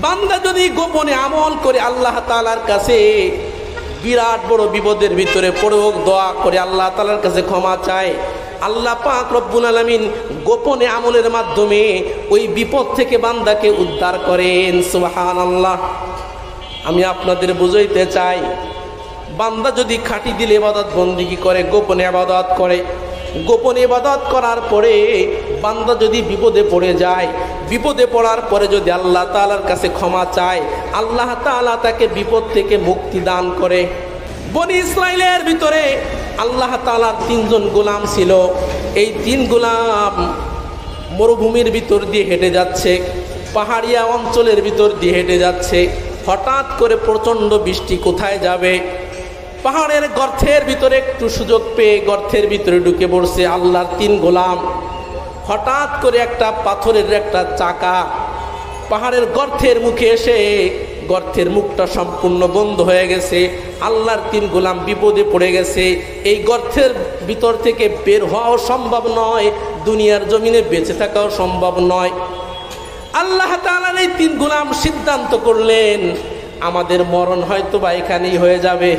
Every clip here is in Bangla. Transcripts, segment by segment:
বান্দা যদি গোপনে আমল করে আল্লাহ তাআলার কাছে বিরাট বড় বিপদের ভিতরে পড়েও দোয়া করে আল্লাহ তাআলার কাছে ক্ষমা চায়, আল্লাহ পাক রব্বুল আলামিন গোপনে আমলের মাধ্যমে ওই বিপদ থেকে বান্দাকে উদ্ধার করেন। সুবহানাল্লাহ। আমি আপনাদের বুঝাইতে চাই, বান্দা যদি খাঁটি দিলে ইবাদত বন্দেগী করে, গোপনে ইবাদত করে, গোপনে ইবাদত করার পরে বান্দা যদি বিপদে পড়ে যায়, বিপদে পড়ার পরে যদি আল্লাহ তাআলার কাছে ক্ষমা চায়, আল্লাহ তাআলা তাকে বিপদ থেকে মুক্তি দান করে। বনি ইসরাইলের ভিতরে আল্লাহ তাআলার 3 জন গোলাম ছিল। এই 3 গোলাম মরুভূমির ভিতর দিয়ে হেঁটে যাচ্ছে, পাহাড়িয়া অঞ্চলের ভিতর দিয়ে হেঁটে যাচ্ছে। হঠাৎ করে প্রচণ্ড বৃষ্টি, কোথায় যাবে? পাহাড়ের গর্তের ভিতরে একটু সুযোগ পেয়ে গর্তের ভিতরে ঢুকে পড়ছে আল্লাহর 3 গোলাম। হঠাৎ করে একটা পাথরের একটা চাকা পাহাড়ের গর্তের মুখে এসে গর্তের মুখটা সম্পূর্ণ বন্ধ হয়ে গেছে। আল্লাহর 3 গোলাম বিপদে পড়ে গেছে। এই গর্তের ভিতর থেকে বের হওয়াও সম্ভব নয়, দুনিয়ার জমিনে বেঁচে থাকাও সম্ভব নয়। আল্লাহ তাআলার এই 3 গোলাম সিদ্ধান্ত করলেন, আমাদের মরণ হয়তো বা এখানেই হয়ে যাবে,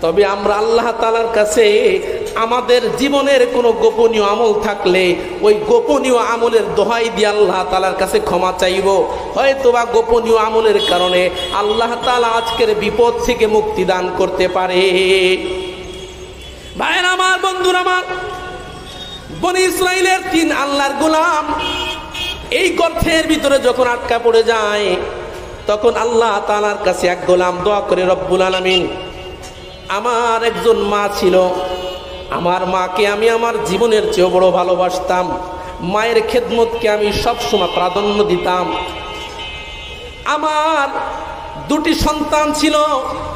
তবে আমরা আল্লাহ তাআলার কাছে আমাদের জীবনের কোনো গোপনীয় আমল থাকলে ওই গোপনীয় আমলের দোহাই দিয়ে আল্লাহ তাআলার কাছে ক্ষমা চাইব। হয়তোবা গোপনীয় আমলের কারণে আল্লাহ তাআলা আজকের বিপদ থেকে মুক্তি দান করতে পারে। ভাইরা আমার, বন্ধুরা আমার, বনি ইসরাইলের 3 আল্লাহর গোলাম এই গর্তের ভিতরে যখন আটকা পড়ে যায়, তখন আল্লাহ তাআলার কাছে এক গোলাম দোয়া করে, রব্বুল আলামিন, আমার একজন মা ছিল, আমার মাকে আমি আমার জীবনের চেয়েও বড় ভালোবাসতাম, মায়ের খেদমতকে আমি সবসময় প্রাধান্য দিতাম। আমার 2টি সন্তান ছিল,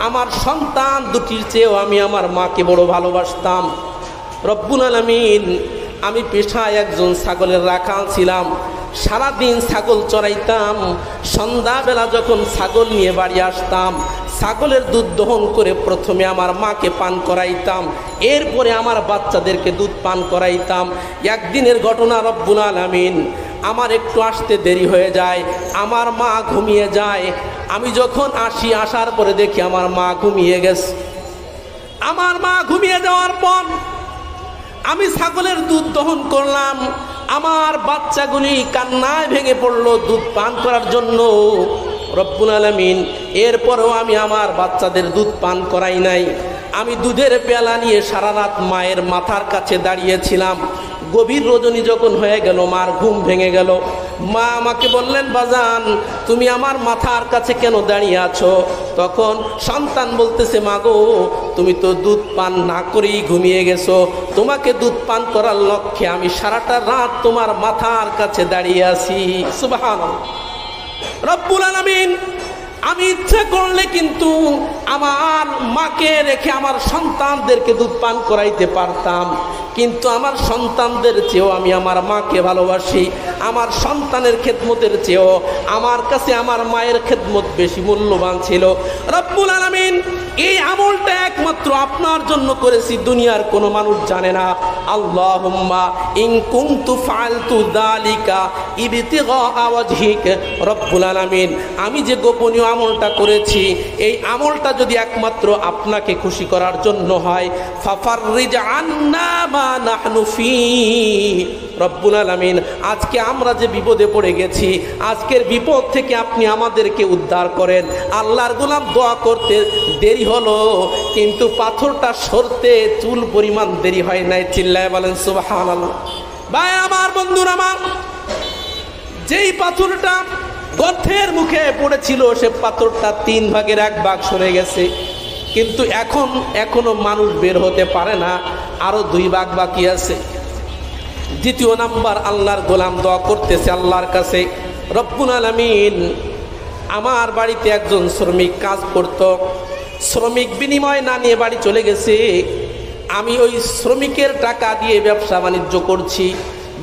আমার সন্তান 2টির চেয়েও আমি আমার মাকে বড় ভালোবাসতাম। রব্বুল আলামিন, আমি পেশায় একজন ছাগলের রাখাল ছিলাম, সারাদিন ছাগল চড়াইতাম। সন্ধ্যাবেলা যখন ছাগল নিয়ে বাড়ি আসতাম, ছাগলের দুধ দহন করে প্রথমে আমার মাকে পান করাইতাম, এরপরে আমার বাচ্চাদেরকে দুধ পান করাইতাম। একদিনের ঘটনা, রব্বুল আলামিন, আমার একটু আসতে দেরি হয়ে যায়, আমার মা ঘুমিয়ে যায়। আমি যখন আসি, আসার পরে দেখি আমার মা ঘুমিয়ে গেছে। আমার মা ঘুমিয়ে যাওয়ার পর আমি ছাগলের দুধ দহন করলাম, আমার বাচ্চাগুলি কান্নায় ভেঙে পড়লো দুধ পান করার জন্য। রব্বুল আলামিন, এরপরেও আমি আমার বাচ্চাদের দুধ পান করাই নাই। আমি দুধের পেয়ালা নিয়ে সারা রাত মায়ের মাথার কাছে দাঁড়িয়েছিলাম। গভীর রজনী যখন হয়ে গেল, মার ঘুম ভেঙে গেল। মা আমাকে বললেন, বাজান, তুমি আমার মাথার কাছে কেন দাঁড়িয়ে আছো? তখন সন্তান বলতেছে, মা গো, তুমি তো দুধ পান না করেই ঘুমিয়ে গেছো, তোমাকে দুধ পান করার লক্ষ্যে আমি সারাটা রাত তোমার মাথার কাছে দাঁড়িয়ে আছি। সুবহানাল্লাহ। রব্বুল আলামিন, আমি ইচ্ছা করলে কিন্তু আমার মাকে রেখে আমার সন্তানদেরকে দুধ পান করাইতে পারতাম, কিন্তু আমার সন্তানদের চেয়েও আমি আমার মাকে ভালোবাসি। আমার সন্তানের খেদমতের চেয়েও আমার কাছে আমার মায়ের খেদমত বেশি মূল্যবান ছিল। রব্বুল আলামিন, এই আমলটা একমাত্র আপনার জন্য করেছি, দুনিয়ার কোনো মানুষ জানে না। আল্লাহুম্মা ইন কুনতু ফাআলতু যালিকা ইবতিগা ওয়াজহিক। রব্বুল আলামিন, আমি যে গোপনীয় আমলটা করেছি, এই আমলটা যদি একমাত্র আপনাকে খুশি করার জন্য হয়, ফাফাররিজ আন্না মা নাহনু ফী। রব্বুল আলামিন, আজকে আমরা যে বিপদে পড়ে গেছি, আজকের বিপদ থেকে আপনি আমাদেরকে উদ্ধার করেন। আল্লাহর গোলাম দোয়া করতে দেরি হলো, কিন্তু পাথরটা সরতে চুল পরিমাণ দেরি হয় নাই। চিল্লায় বলেন সুবহানাল্লাহ। ভাই আমার, বন্ধুরা আমার, যেই পাথরটা গর্তের মুখে পড়েছিল, সে পাথরটা 3 ভাগের 1 ভাগ সরে গেছে, কিন্তু এখনো মানুষ বের হতে পারে না, আরো 2 ভাগ বাকি আছে। দ্বিতীয় নাম্বার, আল্লাহর গোলাম দোয়া করতেছে আল্লাহর কাছে, রব্বুল আলামিন, আমার বাড়িতে একজন শ্রমিক কাজ করত, শ্রমিক বিনিময় না নিয়ে বাড়ি চলে গেছে। আমি ওই শ্রমিকের টাকা দিয়ে ব্যবসা বাণিজ্য করছি।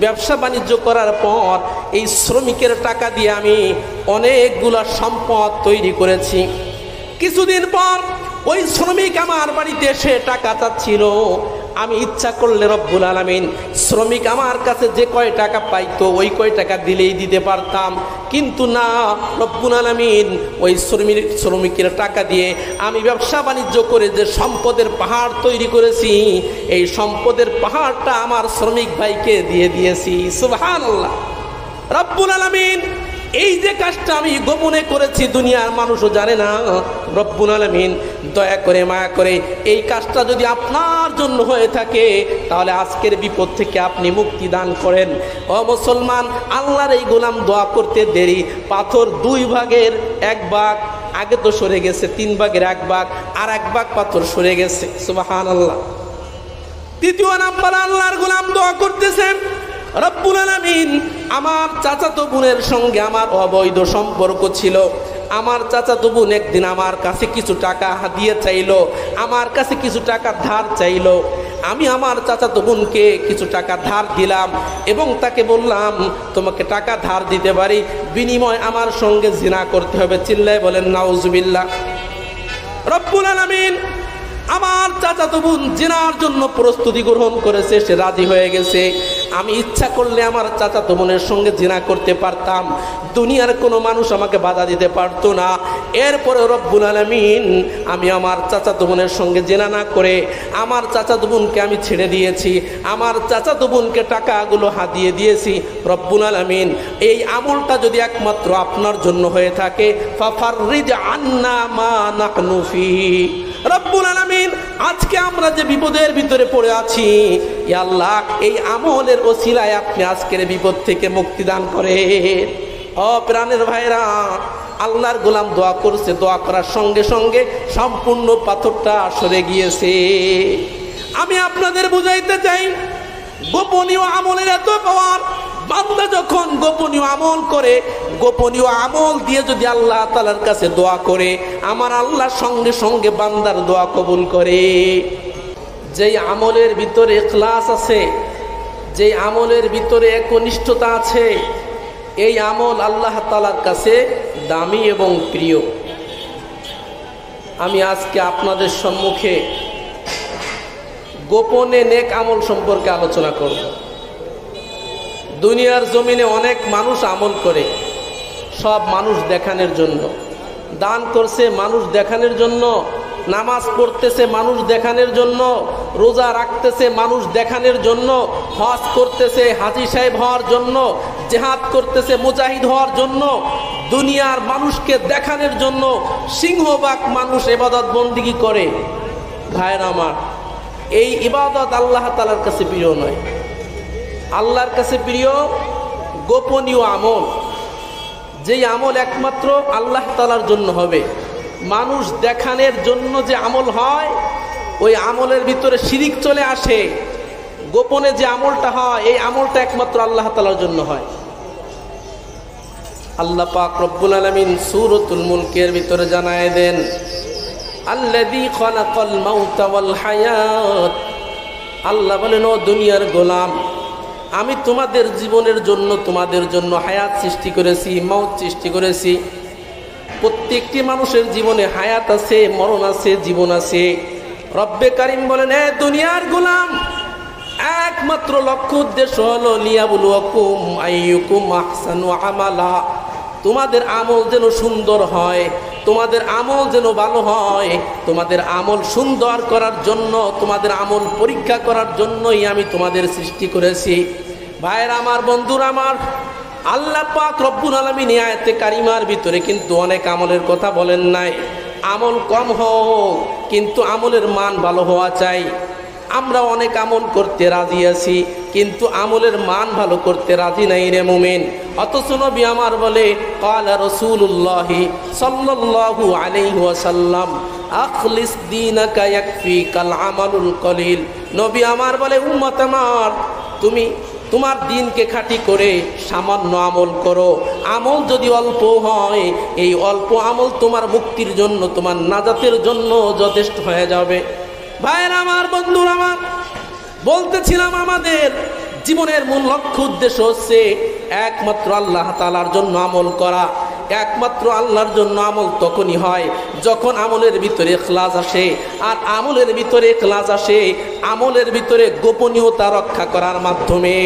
ব্যবসা বাণিজ্য করার পর এই শ্রমিকের টাকা দিয়ে আমি অনেকগুলো সম্পদ তৈরি করেছি। কিছুদিন পর ওই শ্রমিক আমার বাড়িতে এসে টাকা চাচ্ছিল। আমি ইচ্ছা করলে রব্বুল আলামিন শ্রমিক আমার কাছে যে কয় টাকা পাইতো ওই কয় টাকা দিলেই দিতে পারতাম, কিন্তু না, রব্বুল আলামিন ওই শ্রমিকের টাকা দিয়ে আমি ব্যবসা বাণিজ্য করে যে সম্পদের পাহাড় তৈরি করেছি, এই সম্পদের পাহাড়টা আমার শ্রমিক ভাইকে দিয়ে দিয়েছি। সুবহানাল্লাহ। রব্বুল আলামিন এই যে কাজটা আমি গোপনে করেছি, দুনিয়ার মানুষও জানে না। রব্বুল আলামিন দয়া করে মায়া করে এই কাজটা যদি আপনার জন্য হয়ে থাকে, তাহলে আজকের বিপদ থেকে আপনি মুক্তি দান করেন। ও মুসলমান, আল্লাহর এই গোলাম দোয়া করতে দেরি, পাথর 2 ভাগের 1 ভাগ আগে তো সরে গেছে, 3 ভাগের 1 ভাগ, আর 1 ভাগ পাথর সরে গেছে। সুবহানাল্লাহ। দ্বিতীয় নাম্বার, আল্লাহর গোলাম দোয়া করতেছেন, রব্বুল আলামিন আমার চাচাতো বোনের সঙ্গে আমার অবৈধ সম্পর্ক ছিল। আমার চাচাতো বোন একদিন আমার কাছে কিছু টাকা হাদিয়া চাইলো, আমার কাছে কিছু টাকা ধার চাইলো। আমি আমার চাচাতো বোনকে কিছু টাকা ধার দিলাম এবং তাকে বললাম তোমাকে টাকা ধার দিতে পারি, বিনিময় আমার সঙ্গে জিনা করতে হবে। চিল্লায় বলেন নাউজুবিল্লাহ। রব্বুল আলামিন আমার চাচাতো বোন জিনার জন্য প্রস্তুতি গ্রহণ করেছে, সে রাজি হয়ে গেছে। আমি ইচ্ছা করলে আমার চাচাতো বোনের সঙ্গে জিনা করতে পারতাম, দুনিয়ার কোনো মানুষ আমাকে বাধা দিতে পারতো না। এরপরে রব্বুল আলামিন আমি আমার চাচাতো বোনের সঙ্গে জিনা না করে আমার চাচাতো বোনকে আমি ছেড়ে দিয়েছি, আমার চাচাতো বোনকে টাকাগুলো হাদিয়ে দিয়েছি। রব্বুল আলামিন এই আমলটা যদি একমাত্র আপনার জন্য হয়ে থাকে, ফাফাররিজ আন্না মা নাহনু ফি। রব্বুল আলামিন আজকে আমরা যে বিপদের ভিতরে পড়ে আছি, ইয়া আল্লাহ এই আমলের ওসিলায় আপনি আজকের বিপদ থেকে মুক্তি দান করেন। ও প্রাণের ভাইরা, আল্লাহর গোলাম দোয়া করছে, দোয়া করার সঙ্গে সঙ্গে সম্পূর্ণ পাথরটা সরে গিয়েছে। আমি আপনাদের বুঝাইতে চাই, গোপনীয় আমলের এত পাওয়ার। বান্দা যখন গোপনীয় আমল করে, গোপনীয় আমল দিয়ে যদি আল্লাহ তাআলার কাছে দোয়া করে, আমার আল্লাহ সঙ্গে সঙ্গে বান্দার দোয়া কবুল করে। যেই আমলের ভিতরে ইখলাস আছে, যেই আমলের ভিতরে একনিষ্ঠতা আছে, এই আমল আল্লাহ তাআলার কাছে দামি এবং প্রিয়। আমি আজকে আপনাদের সম্মুখে গোপনে নেক আমল সম্পর্কে আলোচনা করব। দুনিয়ার জমিনে অনেক মানুষ আমল করে, সব মানুষ দেখানোর জন্য। দান করছে মানুষ দেখানোর জন্য, নামাজ পড়তেছে মানুষ দেখানোর জন্য, রোজা রাখতেছে মানুষ দেখানোর জন্য, হজ করতেছে হাজী সাহেব হওয়ার জন্য, জিহাদ করতেছে মুজাহিদ হওয়ার জন্য, দুনিয়ার মানুষকে দেখানোর জন্য সিংহভাগ মানুষ ইবাদত বন্দেগী করে। ভাইরা আমার, এই ইবাদত আল্লাহ তাআলার কাছে প্রিয় নয়। আল্লাহর কাছে প্রিয় গোপনীয় আমল, যেই আমল একমাত্র আল্লাহ তাআলার জন্য হবে। মানুষ দেখানোর জন্য যে আমল হয়, ওই আমলের ভিতরে শিরিক চলে আসে। গোপনে যে আমলটা হয়, এই আমলটা একমাত্র আল্লাহ তাআলার জন্য হয়। আল্লাহ পাক রব্বুল আলামিন সূরাতুল মুলকের ভিতরে জানায় দেন, আল্লাযী খালাকাল মাউতা ওয়াল হায়াত। আল্লাহ বলেন, ও দুনিয়ার গোলাম, আমি তোমাদের জীবনের জন্য, তোমাদের জন্য হায়াত সৃষ্টি করেছি, মওত সৃষ্টি করেছি। প্রত্যেকটি মানুষের জীবনে হায়াত আছে, মরণ আছে, জীবন আছে। রব্বে কারিম বলেন, হে দুনিয়ার গোলাম, একমাত্র লক্ষ্য উদ্দেশ্য হলো লিয়াবলুয়াকুম আইয়ুকুম আহসানু আমালা। তোমাদের আমল যেন সুন্দর হয়, তোমাদের আমল যেন ভালো হয়। তোমাদের আমল সুন্দর করার জন্য, তোমাদের আমল পরীক্ষা করার জন্যই আমি তোমাদের সৃষ্টি করেছি। ভাইরা আমার, বন্ধুরা আমার, আল্লাহ পাক রব্বুল আলামিন আয়াতে কারিমার ভিতরে কিন্তু অনেক আমলের কথা বলেন নাই। আমল কম হোক, কিন্তু আমলের মান ভালো হওয়া চাই। আমরা অনেক আমল করতে রাজি আছি, কিন্তু আমলের মান ভালো করতে রাজি নাই রে মুমিন। অথচ নবী আমার বলে, ক্বালা রাসূলুল্লাহি সাল্লাল্লাহু আলাইহি ওয়াসাল্লাম, আখলিস দীনাকা ইয়াকফিকাল আমালুল কলিল। নবী আমার বলে, উম্মত আমার, তুমি তোমার দিনকে খাঁটি করে সামান্য আমল করো। আমল যদি অল্প হয়, এই অল্প আমল তোমার মুক্তির জন্য, তোমার নাজাতের জন্য যথেষ্ট হয়ে যাবে। ভাইয়ের আমার, বন্ধুরা আমার, বলতেছিলাম আমাদের জীবনের মূল লক্ষ্য উদ্দেশ্য হচ্ছে একমাত্র আল্লাহ তাআলার জন্য আমল করা। একমাত্র আল্লাহর জন্য আমল তখনই হয় যখন আমলের ভিতরে ইখলাস আসে। আর আমলের ভিতরে ইখলাস আসে আমলের ভিতরে গোপনীয়তা রক্ষা করার মাধ্যমে।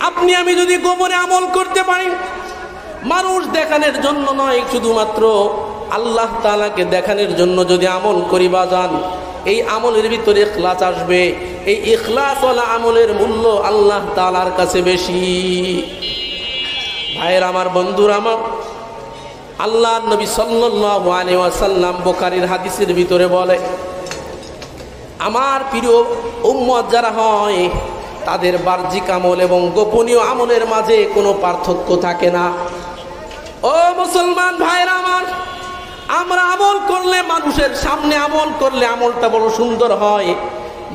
আপনি আমি যদি গোপনে আমল করতে পারি, মানুষ দেখানোর জন্য নয়, শুধুমাত্র আল্লাহ তাআলাকে দেখানোর জন্য যদি আমল করি বাজান, এই আমলের ভিতরে ইখলাস আসবে। এই ইখলাসওয়ালা আমলের মূল্য আল্লাহ তাআলার কাছে বেশি। ভাইয়ের আমার, বন্ধুরা আমার, আল্লাহর নবী সাল্লাল্লাহু আলাইহি ওয়াসাল্লাম বুখারীর হাদিসের ভিতরে বলে, আমার প্রিয় উম্মত যারা হয় তাদের বাহ্যিক আমল এবং গোপনীয় আমলের মাঝে কোনো পার্থক্য থাকে না। ও মুসলমান ভাইরা আমার, আমরা আমল করলে, মানুষের সামনে আমল করলে আমলটা বড় সুন্দর হয়।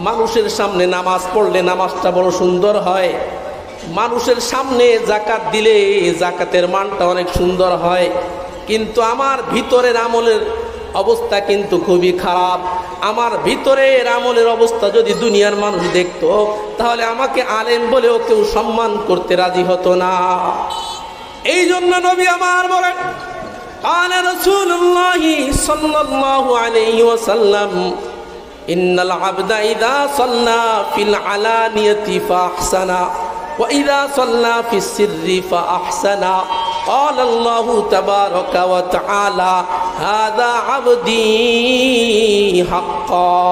মানুষের সামনে নামাজ পড়লে নামাজটা বড় সুন্দর হয়। মানুষের সামনে যাকাত দিলে যাকাতের মানটা অনেক সুন্দর হয়। কিন্তু আমার ভিতরের আমলের অবস্থা কিন্তু খুবই খারাপ। আমার ভিতরের আমলের অবস্থা যদি দুনিয়ার মানুষ দেখতো, তাহলে আমাকে আলেম বলেও কেউ সম্মান করতে রাজি হতো না। এই জন্য নবী আমার বলেন, قال رسول الله صلى الله عليه وسلم إن العبد إذا صلى في العلانية فأحسن وإذا صلى في السر فأحسن قال الله تبارك وتعالى هذا عبدي حقا।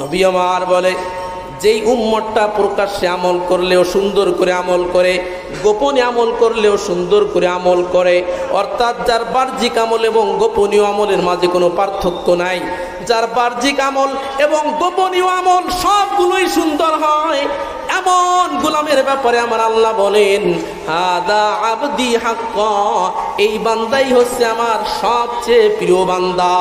নবী আমার বলে, যেই উম্মতটা প্রকাশ্যে আমল করলেও সুন্দর করে আমল করে, গোপনে আমল করলেও সুন্দর করে আমল করে, অর্থাৎ যার বাহ্যিক আমল এবং গোপনীয় আমলের মাঝে কোনো পার্থক্য নাই, যার বাহ্যিক আমল এবং গোপনীয় আমল সবগুলোই সুন্দর হয়, এমন গোলামের ব্যাপারে আমার আল্লাহ বলেন, হাদা আবদি হাক্কা, এই বান্দাই হচ্ছে আমার সবচেয়ে প্রিয় বান্দা।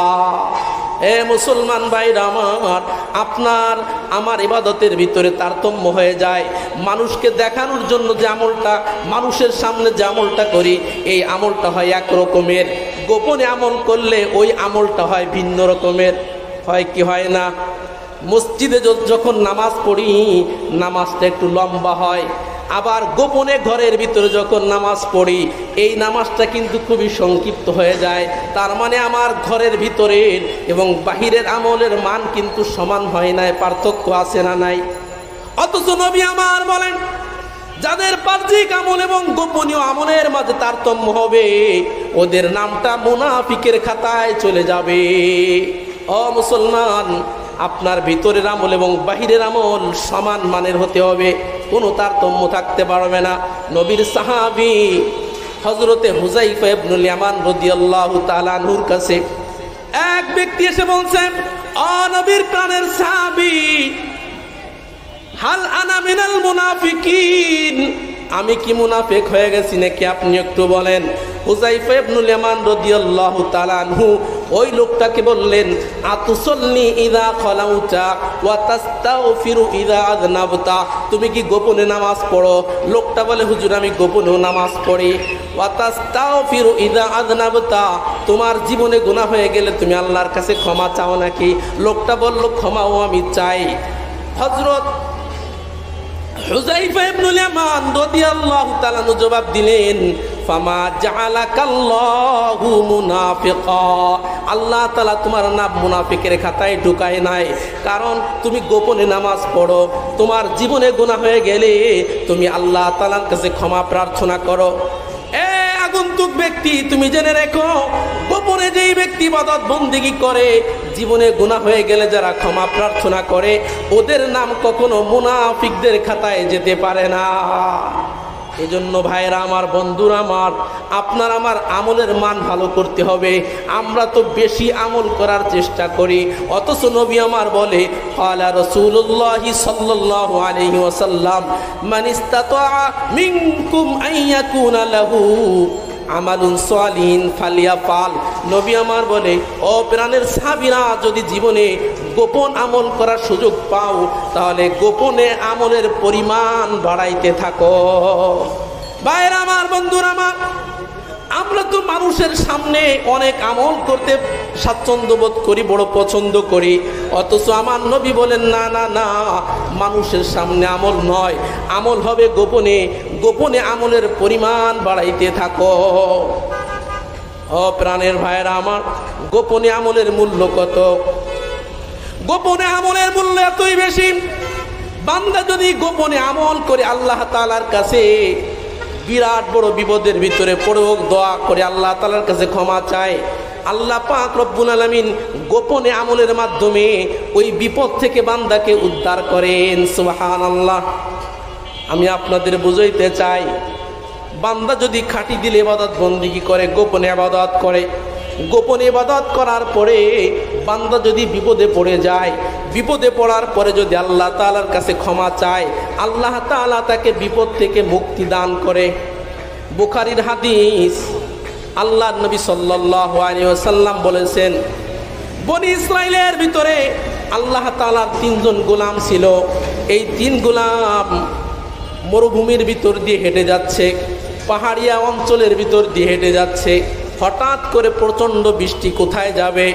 এ মুসলমান ভাইরা আমার, আপনার আমার ইবাদতের ভিতরে তারতম্য হয়ে যায়। মানুষকে দেখানোর জন্য যে আমলটা, মানুষের সামনে যে আমলটা করি, এই আমলটা হয় এক রকমের, গোপনে আমল করলে ওই আমলটা হয় ভিন্ন রকমের। হয় কি হয় না? মসজিদে যখন নামাজ পড়ি, নামাজটা একটু লম্বা হয়, আবার গোপনে ঘরের ভিতরে যখন নামাজ পড়ি, এই নামাজটা কিন্তু খুবই সংক্ষিপ্ত হয়ে যায়। তার মানে আমার ঘরের ভিতরের এবং বাহিরের আমলের মান কিন্তু সমান হয় না, পার্থক্য আছে না নাই? অথচ নবী আমার বলেন, যাদের বাহ্যিক আমল এবং গোপনীয় আমলের মাঝে তারতম্য হবে, ওদের নামটা মুনাফিকের খাতায় চলে যাবে। ও মুসলমান, আপনার ভিতরের আমল এবং বাহিরের আমল সমান মানের হতে হবে, কোনো তারতম্য থাকতে পারবে না। নবীর সাহাবী হযরতে হুযায়ফা ইবনুল ইয়ামান রাদিয়াল্লাহু তাআলা আনহুর কাছে এক ব্যক্তি এসে বলছেন, ও নবীর প্রাণের সাহাবী, হাল আনা মিনাল মুনাফিকিন, আমি কি মুনাফিক হয়ে গেছি নাকি, আপনি একটু বলেন। হুযায়ফা ইবনুল ইয়ামান রাদিয়াল্লাহু তাআলা আনহু ওই লোকটাকে বললেন, আতুসাল্লি ইযা খালাউতা ওয়া তাস্তাগফিরু ইযা আযনাবতা, তুমি কি গোপনে নামাজ পড়ো? লোকটা বলে, হুজুর আমি গোপনেও নামাজ পড়ি। ওয়া তাস্তাগফিরু ইযা আযনাবতা, তোমার জীবনে গুনাহ হয়ে গেলে তুমি আল্লাহর কাছে ক্ষমা চাও নাকি? লোকটা বলল, ক্ষমাও আমি চাই। হযরত হুযায়ফা ইবনুল ইয়ামান রাদিয়াল্লাহু তাআলা জবাব দিলেন, ফামা জাআলাকাল্লাহু মুনাফিকা, আল্লাহ তাআলা তোমার নাম মুনাফিকের খাতায় ঢুকায় নাই, কারণ তুমি গোপনে নামাজ পড়ো, তোমার জীবনে গুনাহ হয়ে গেলে তুমি আল্লাহ তাআলার কাছে ক্ষমা প্রার্থনা করো। আগন্তুক ব্যক্তি, তুমি জেনে রেখো, গোপনে যেই ব্যক্তি ইবাদত বন্দেগী করে, জীবনে গুনাহ হয়ে গেলে যারা ক্ষমা প্রার্থনা করে, ওদের নাম কখনো মুনাফিকদের খাতায় যেতে পারে না। এজন্য ভাইরা আমার, বন্ধুরা আমার, আপনার আমার আমলের মান ভালো করতে হবে। আমরা তো বেশি আমল করার চেষ্টা করি, অথচ নবী আমার বলে, ক্বালা রাসূলুল্লাহি সাল্লাল্লাহু আলাইহি ওয়াসাল্লাম, মান ইসতাতা মিনকুম আন ইয়াকুনা লাহু আমালুন সালিহিন ফালিয়াফাল। নবী আমার বলে, ও প্রাণের সাহাবীরা, যদি জীবনে গোপন আমল করার সুযোগ পাও, তাহলে গোপনে আমলের পরিমাণ বাড়াইতে থাকো। ভাইরা আমার, বন্ধুরা আমার, আমরা তো মানুষের সামনে অনেক আমল করতে স্বাচ্ছন্দ্য বোধ করি, বড় পছন্দ করি, অথচ আমার নবী বলেন, না না না, মানুষের সামনে আমল নয়, আমল হবে গোপনে, গোপনে আমলের পরিমাণ বাড়াইতে থাকো। ও প্রাণের ভাইরা আমার, গোপনে আমলের মূল্য কত? গোপনে আমলের মূল্য এতই বেশি। বান্দা যদি গোপনে আমল করে আল্লাহ তাআলার কাছে বিরাট বড় বিপদের ভিতরে পড়েও দোয়া করে আল্লাহ তাআলার কাছে ক্ষমা চায়, আল্লাহ পাক রব্বুল আলামিন গোপনে আমলের মাধ্যমে ওই বিপদ থেকে বান্দাকে উদ্ধার করেন। সুবহানাল্লাহ। আমি আপনাদের বুঝাইতে চাই, বান্দা যদি খাঁটি দিলে ইবাদত বন্দেগী করে, গোপনে ইবাদত করে, গোপনে ইবাদত করার পরে বান্দা যদি বিপদে পড়ে যায়, বিপদে পড়ার পরে যদি আল্লাহ তাআলার কাছে ক্ষমা চায়, আল্লাহ তাআলা তাকে বিপদ থেকে মুক্তি দান করে। বুখারীর হাদিস, আল্লাহর নবী সাল্লাল্লাহু আলাইহি ওয়াসাল্লাম বলেছেন, বনি ইসরাইলের ভিতরে আল্লাহ তাআলার 3 জন গোলাম ছিল। এই 3 গোলাম মরুভূমির ভিতর দিয়ে হেঁটে যাচ্ছে, পাহাড়িয়া অঞ্চলের ভিতর দিয়ে হেঁটে যাচ্ছে। হঠাৎ করে প্রচণ্ড বৃষ্টি, কোথায় যাবে?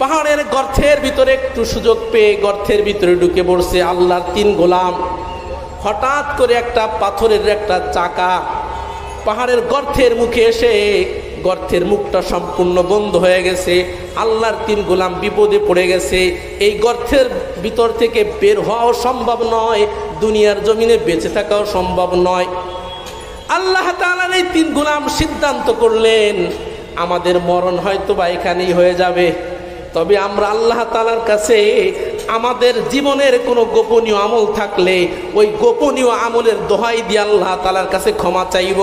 পাহাড়ের গর্তের ভিতরে একটু সুযোগ পেয়ে গর্তের ভিতরে ঢুকে পড়ছে আল্লাহর 3 গোলাম। হঠাৎ করে একটা পাথরের একটা চাকা পাহাড়ের গর্তের মুখে এসে গর্তের মুখটা সম্পূর্ণ বন্ধ হয়ে গেছে। আল্লাহর 3 গোলাম বিপদে পড়ে গেছে। এই গর্তের ভিতর থেকে বের হওয়াও সম্ভব নয়, দুনিয়ার জমিনে বেঁচে থাকাও সম্ভব নয়। আল্লাহ তাআলার এই 3 গোলাম সিদ্ধান্ত করলেন, আমাদের মরণ হয়তো বা এখানেই হয়ে যাবে, তবে আমরা আল্লাহ তাআলার কাছে আমাদের জীবনের কোনো গোপনীয় আমল থাকলে ওই গোপনীয় আমলের দোহাই দিয়ে আল্লাহ তাআলার কাছে ক্ষমা চাইব।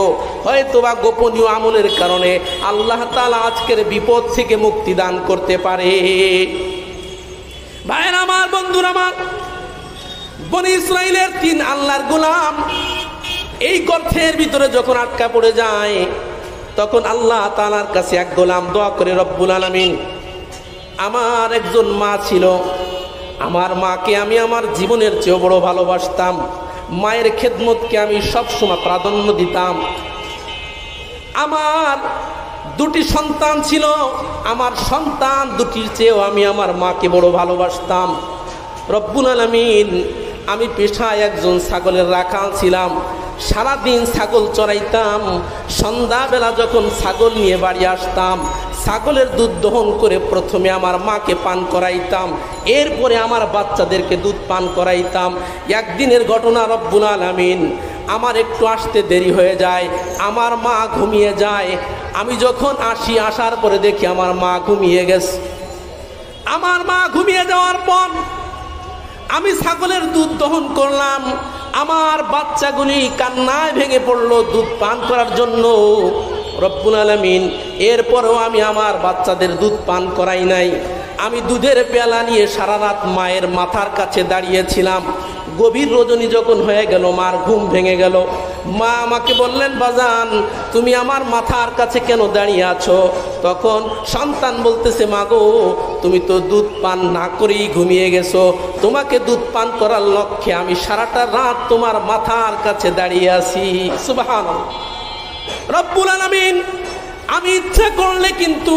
হয়তোবা গোপনীয় আমলের কারণে আল্লাহ তাআলা আজকের বিপদ থেকে মুক্তি দান করতে পারে। ভাইরা আমার, বন্ধুরা আমার, বনি ইসরাইলের 3 আল্লাহর গোলাম এই গর্তের ভিতরে যখন আটকা পড়ে যায়, তখন আল্লাহ তাআলার কাছে এক গোলাম দোয়া করে, রব্বুল আলামিন, আমার একজন মা ছিল, আমার মাকে আমি আমার জীবনের চেয়েও বড় ভালোবাসতাম, মায়ের খেদমতকে আমি সবসময় প্রাধান্য দিতাম। আমার 2টি সন্তান ছিল, আমার সন্তান 2টির চেয়েও আমি আমার মাকে বড় ভালোবাসতাম। রব্বুল আলামিন, আমি পেশায় একজন ছাগলের রাখাল ছিলাম, সারাদিন ছাগল চড়াইতাম। সন্ধ্যাবেলা যখন ছাগল নিয়ে বাড়ি আসতাম, ছাগলের দুধ দহন করে প্রথমে আমার মাকে পান করাইতাম, এরপরে আমার বাচ্চাদেরকে দুধ পান করাইতাম। একদিনের ঘটনা, রব্বুল আলামিন, আমার একটু আসতে দেরি হয়ে যায়, আমার মা ঘুমিয়ে যায়। আমি যখন আসি, আসার পরে দেখি আমার মা ঘুমিয়ে গেছে। আমার মা ঘুমিয়ে যাওয়ার পর আমি ছাগলের দুধ দহন করলাম, আমার বাচ্চাগুলি কান্নায় ভেঙে পড়লো দুধ পান করার জন্য। রব্বুল আলামিন, এরপরেও আমি আমার বাচ্চাদের দুধ পান করাই নাই। আমি দুধের পেয়ালা নিয়ে সারা রাত মায়ের মাথার কাছে দাঁড়িয়েছিলাম। গভীর রজনী যখন হয়ে গেল, মার ঘুম ভেঙে গেল। মা আমাকে বললেন, বাজান, তুমি আমার মাথার কাছে কেন দাঁড়িয়ে আছো? তখন সন্তান বলতেছে, মা গো, তুমি তো দুধ পান না করেই ঘুমিয়ে গেছো, তোমাকে দুধ পান করার লক্ষ্যে আমি সারাটা রাত তোমার মাথার কাছে দাঁড়িয়ে আছি। সুবহানাল্লাহ। রব্বুল আলামিন, আমি ইচ্ছা করলে কিন্তু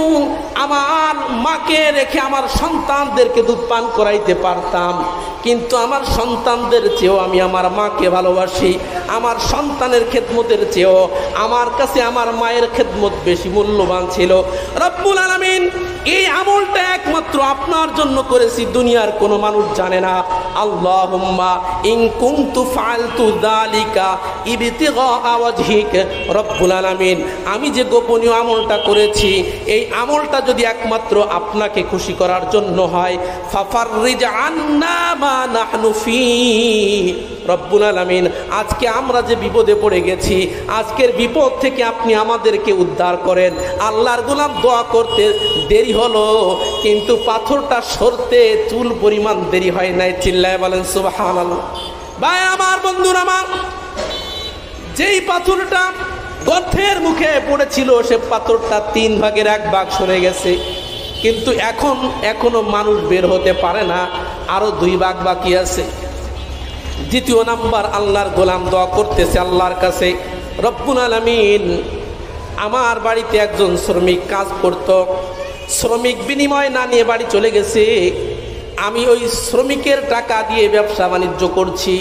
আমার মাকে রেখে আমার সন্তানদেরকে দুধ পান করাইতে পারতাম, কিন্তু আমার সন্তানদের চেয়েও আমি আমার মাকে ভালোবাসি। আমার সন্তানের খেদমতের চেয়েও আমার কাছে আমার মায়ের খেদমত বেশি মূল্যবান ছিল। রব্বুল আলামিন, এই আমলটা একমাত্র আপনার জন্য করেছি, দুনিয়ার কোনো মানুষ জানে না। আল্লাহুম্মা ইন কুনতু ফাআলতু যালিকা ইবতিগা ওয়াজহিক। রব্বুল আলামিন, আমি যে গোপনীয় আমলটা করেছি, এই আমলটা যদি একমাত্র আপনাকে খুশি করার জন্য হয়, ফাফাররিজ আন্না মা নাহনু ফী। রব্বুল আলামিন, আজকে আমরা যে বিপদে পড়ে গেছি, আজকের বিপদ থেকে আপনি আমাদেরকে উদ্ধার করেন। আল্লাহর গোলাম দোয়া করতে দেরি হলো, কিন্তু পাথরটা সরতে চুল পরিমাণ দেরি হয় নাই। চিল্লায় বলেন সুবহানাল্লাহ। ভাই আমার, বন্ধুরা আমার, যেই পাথরটা গর্তের মুখে পড়েছিল, সে পাথরটা 3 ভাগের 1 ভাগ সরে গেছে, কিন্তু এখনো মানুষ বের হতে পারে না, আরো 2 ভাগ বাকি আছে। দ্বিতীয় নাম্বার, আল্লাহর গোলাম দোয়া করতেছে আল্লাহর কাছে, রব্বুল আলামিন, আমার বাড়িতে একজন শ্রমিক কাজ করত, শ্রমিক বিনিময় না নিয়ে বাড়ি চলে গেছে। আমি ওই শ্রমিকের টাকা দিয়ে ব্যবসা বাণিজ্য করছি।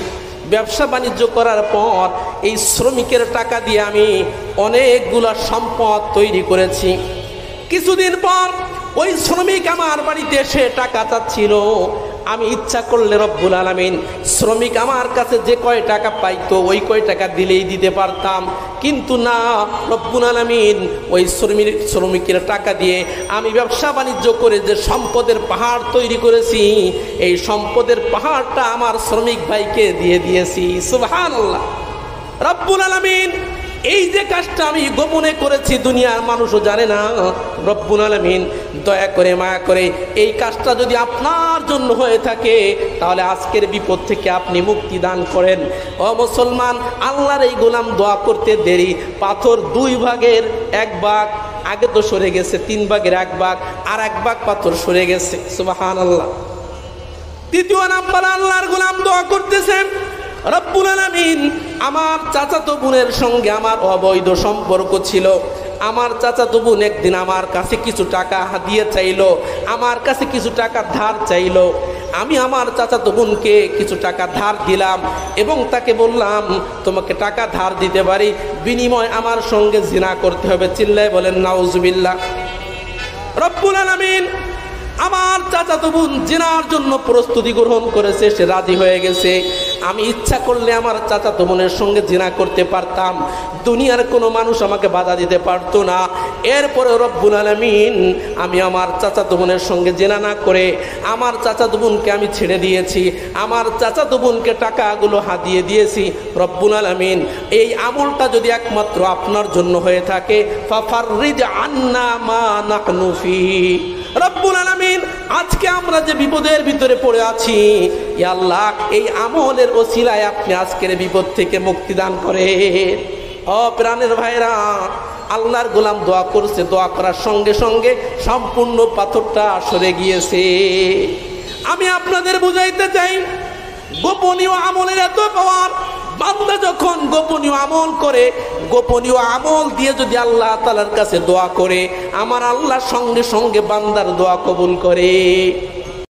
ব্যবসা বাণিজ্য করার পর এই শ্রমিকের টাকা দিয়ে আমি অনেকগুলো সম্পদ তৈরি করেছি। কিছুদিন পর ওই শ্রমিক আমার বাড়িতে এসে টাকা চাচ্ছিল। আমি ইচ্ছা করলে রব্বুল আলামিন শ্রমিক আমার কাছে যে কয় টাকা পাইতো ওই কয় টাকা দিলেই দিতে পারতাম, কিন্তু না, রব্বুল আলামিন ওই শ্রমিকের টাকা দিয়ে আমি ব্যবসা বাণিজ্য করে যে সম্পদের পাহাড় তৈরি করেছি, এই সম্পদের পাহাড়টা আমার শ্রমিক ভাইকে দিয়ে দিয়েছি। সুবহানাল্লাহ। রব্বুল আলামিন এই যে কাজটা আমি গোপনে করেছি, দুনিয়ার মানুষও জানে না। রব্বুল আলামিন দয়া করে মায়া করে এই কাজটা যদি আপনার জন্য হয়ে থাকে, তাহলে আজকের বিপদ থেকে আপনি মুক্তি দান করেন। ও মুসলমান, আল্লাহর এই গোলাম দোয়া করতে দেরি, পাথর 2 ভাগের 1 ভাগ আগে তো সরে গেছে, 3 ভাগের 1 ভাগ, আর 1 ভাগ পাথর সরে গেছে। সুবহানাল্লাহ। দ্বিতীয় নাম্বার, আল্লাহর গোলাম দোয়া করতেছেন, রব্বুল আলামিন আমার চাচাতো বোনের সঙ্গে আমার অবৈধ সম্পর্ক ছিল। আমার চাচাতো বোন একদিন আমার কাছে কিছু টাকা হাদিয়া চাইলো, আমার কাছে কিছু টাকা ধার চাইলো। আমি আমার চাচাতো বোনকে কিছু টাকা ধার দিলাম এবং তাকে বললাম তোমাকে টাকা ধার দিতে পারি, বিনিময় আমার সঙ্গে জিনা করতে হবে। চিল্লায় বলেন নাউজুবিল্লাহ। রব্বুল আলামিন আমার চাচাতো বোন জিনার জন্য প্রস্তুতি গ্রহণ করেছে, সে রাজি হয়ে গেছে। আমি ইচ্ছা করলে আমার চাচাতো বোনের সঙ্গে জিনা করতে পারতাম, দুনিয়ার কোনো মানুষ আমাকে বাধা দিতে পারতো না। এরপরে রব্বুল আলামিন আমি আমার চাচাতো বোনের সঙ্গে জিনা না করে আমার চাচাতো বোনকে আমি ছেড়ে দিয়েছি, আমার চাচাতো বোনকে টাকাগুলো হাদিয়ে দিয়েছি। রব্বুল আলামিন এই আমলটা যদি একমাত্র আপনার জন্য হয়ে থাকে, ফাফাররিজ আন্না মা নাহনু ফি। রব্বুল আলামিন আজকে আমরা যে বিপদের ভিতরে পড়ে আছি, ইয়া আল্লাহ এই আমলের ওসিলায় আপনি আজকের বিপদ থেকে মুক্তি দান করেন। ও প্রাণের ভাইরা, আল্লাহর গোলাম দোয়া করছে, দোয়া করার সঙ্গে সঙ্গে সম্পূর্ণ পাথরটা সরে গিয়েছে। আমি আপনাদের বুঝাইতে চাই, গোপনীয় আমলের এত পাওয়ার। বান্দা যখন গোপনীয় আমল করে, গোপনীয় আমল দিয়ে যদি আল্লাহ তাআলার কাছে দোয়া করে, আমার আল্লাহ সঙ্গে সঙ্গে বান্দার দোয়া কবুল করে।